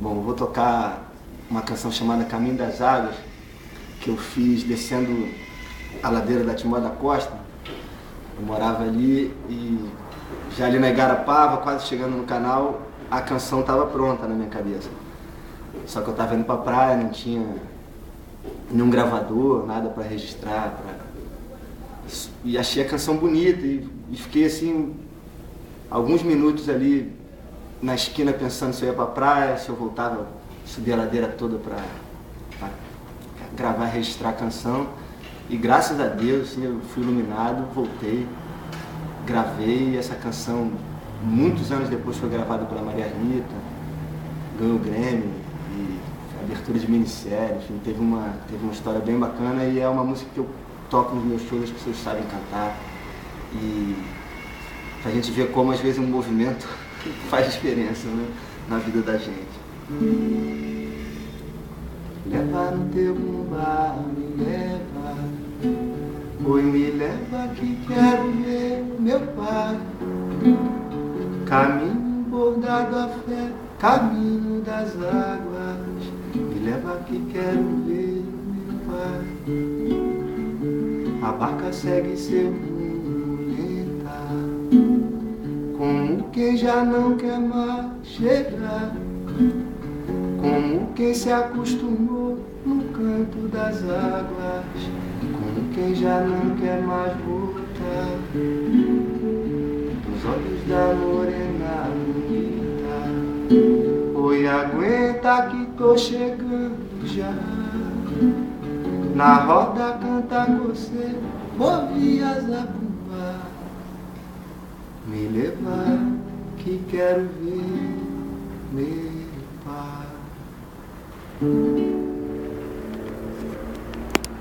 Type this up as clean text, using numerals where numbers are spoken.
Bom, vou tocar uma canção chamada Caminho das Águas, que eu fiz descendo a ladeira da Timó da Costa. Eu morava ali e já ali na Igarapava, quase chegando no canal, a canção estava pronta na minha cabeça. Só que eu estava indo pra praia, não tinha nenhum gravador, nada para registrar. E achei a canção bonita e fiquei assim, alguns minutos ali na esquina pensando se eu ia pra praia, se eu voltava, subir a ladeira toda para gravar, registrar a canção. E graças a Deus, assim, eu fui iluminado, voltei, gravei essa canção. Muitos anos depois foi gravada pela Maria Rita, ganhou o Grêmio, e abertura de minissérie, enfim, teve uma história bem bacana e é uma música que eu toco nos meus shows, as pessoas sabem cantar. E pra gente ver como às vezes um movimento faz diferença, né, na vida da gente. Leva no teu bumbá, me leva, oi, me leva que quero ver meu pai. Caminho bordado a fé, caminho das águas, me leva que quero ver meu pai. A barca segue seu rumo lenta, como quem já não quer mais chegar, como quem se acostumou no canto das águas, como quem já não quer mais voltar. Os olhos da morena bonita, oi, aguenta que tô chegando já. Na roda canta você, bovias a pular. Me levar que quero ver meu pai.